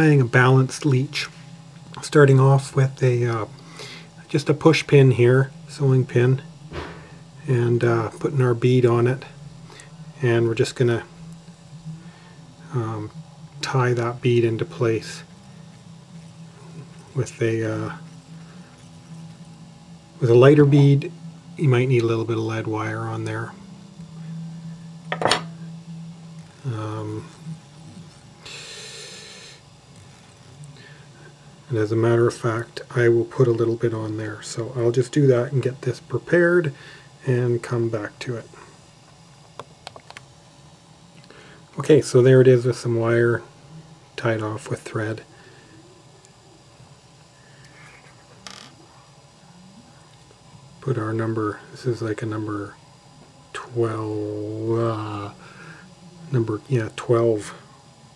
A balanced leech, starting off with a just a push pin here, sewing pin, and putting our bead on it, and we're just going to tie that bead into place with a lighter bead. You might need a little bit of lead wire on there. And as a matter of fact, I will put a little bit on there. So I'll just do that and get this prepared and come back to it. Okay, so there it is with some wire tied off with thread. Put our number, this is like a number 12, 12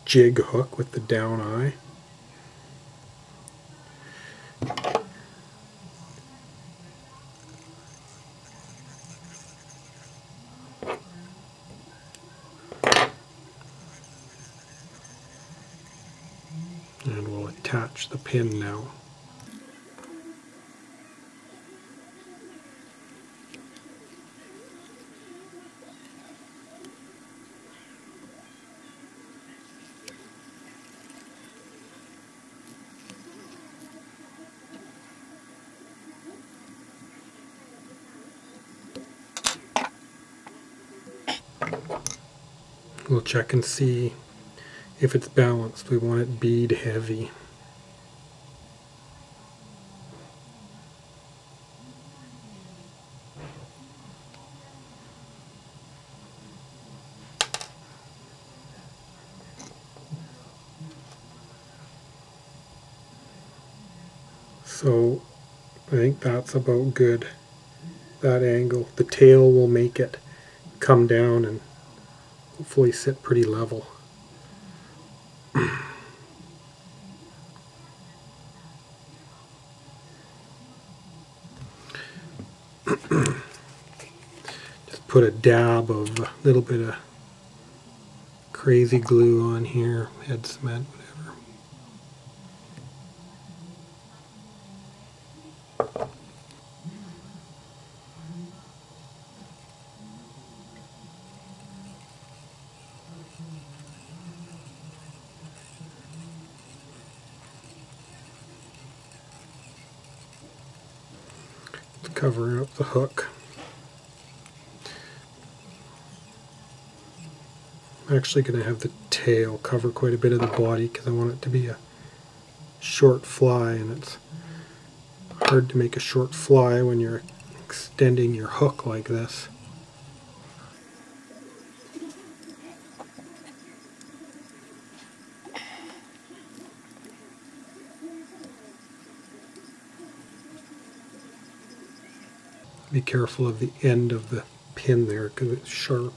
jig hook with the down eye. And we'll attach the pin now. We'll check and see if it's balanced. We want it bead heavy. So I think that's about good, that angle. The tail will make it come down and hopefully sit pretty level. Just put a dab of a little bit of crazy glue on here, head cement, whatever. Cover up the hook. I'm actually going to have the tail cover quite a bit of the body because I want it to be a short fly, and it's hard to make a short fly when you're extending your hook like this. Be careful of the end of the pin there because it's sharp.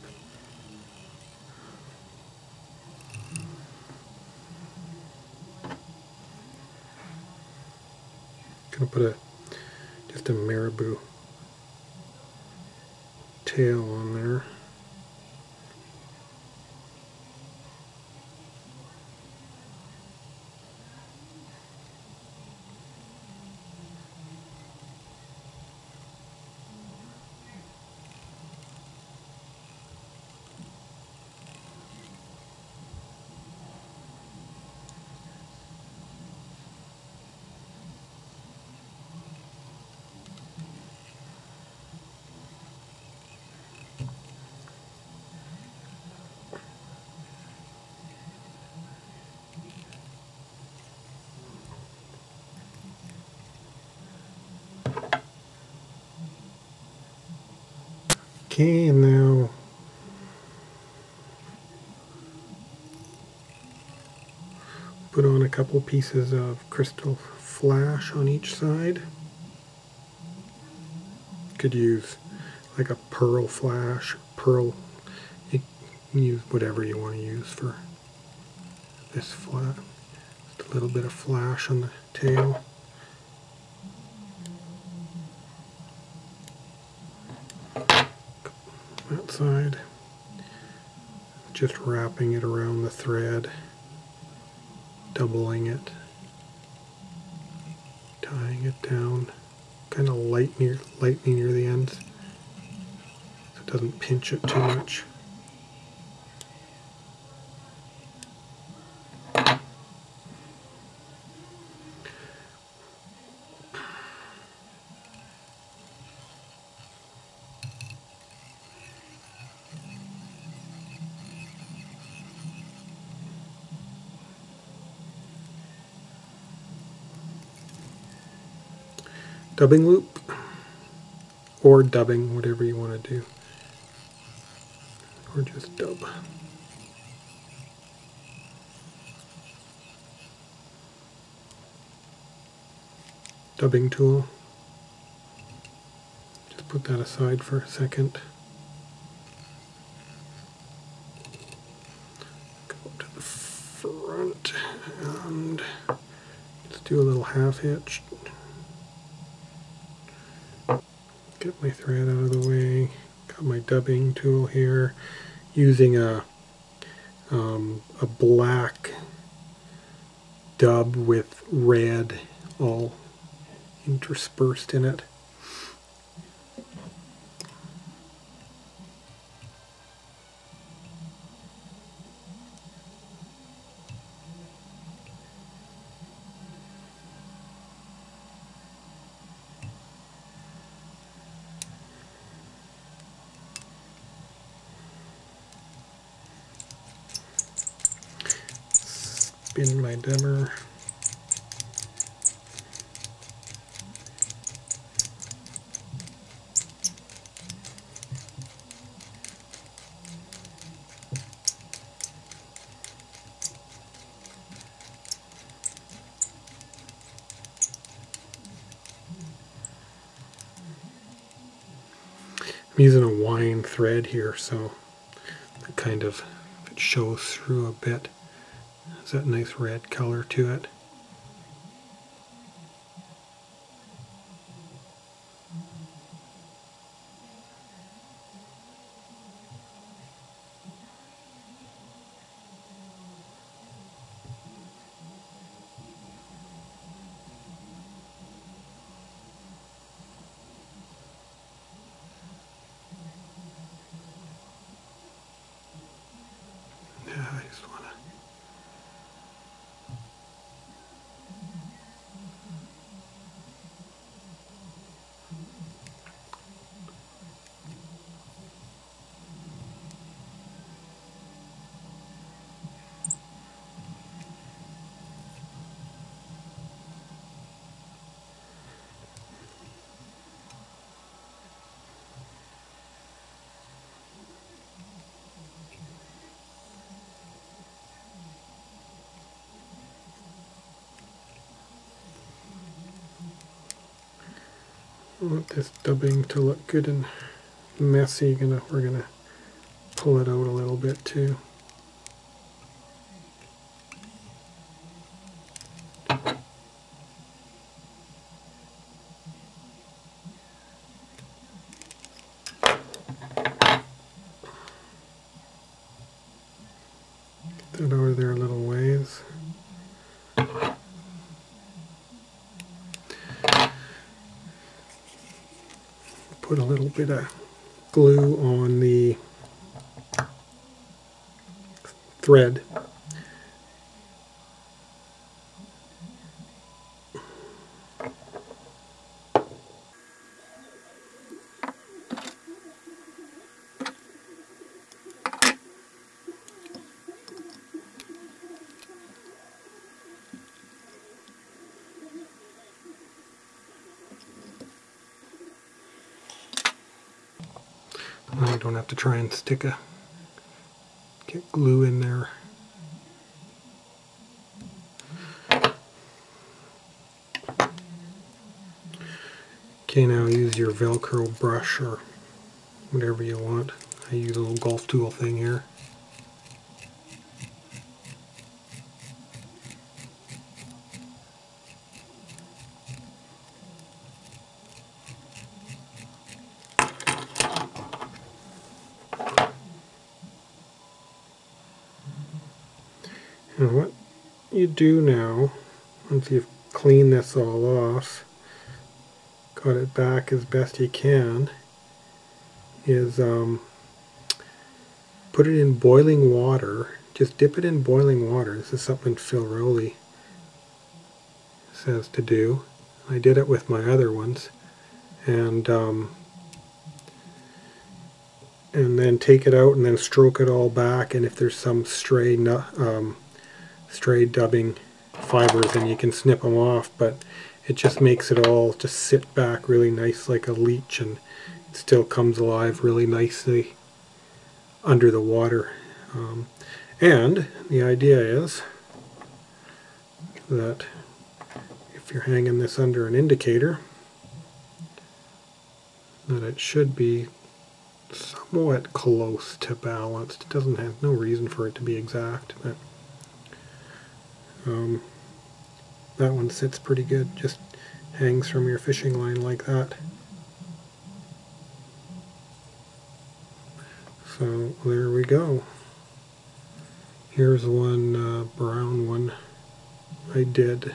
Gonna put just a marabou tail on there. Okay, and now put on a couple pieces of crystal flash on each side. Could use like a pearl flash, pearl. You can use whatever you want to use for this flat. Just a little bit of flash on the tail. That side, just wrapping it around the thread. doubling it, tying it down, kind of lightening near the ends so it doesn't pinch it too much. Dubbing loop, or dubbing, whatever you want to do, or just dub. Dubbing tool, just put that aside for a second. Go to the front and just do a little half hitch. Get my thread out of the way. Got my dubbing tool here, using a black dub with red all interspersed in it. Spin my dimmer. I'm using a wine thread here, so it kind of it shows through a bit. Has that nice red color to it. Yeah, I just want to I want this dubbing to look good and messy. We're gonna pull it out a little bit too. Get that over there a little ways. Put a little bit of glue on the thread. I don't have to try and get glue in there. Okay, now use your Velcro brush or whatever you want. I use a little golf tool thing here. And what you do now, once you've cleaned this all off, got it back as best you can, is put it in boiling water. Just dip it in boiling water. This is something Phil Rowley says to do. I did it with my other ones. And then take it out and then stroke it all back, and if there's some stray dubbing fibers, then you can snip them off, but it just makes it all just sit back really nice like a leech, and it still comes alive really nicely under the water. And the idea is that if you're hanging this under an indicator, that it should be somewhat close to balanced. It doesn't have no reason for it to be exact, but that one sits pretty good. Just hangs from your fishing line like that. So there we go. Here's one brown one I did.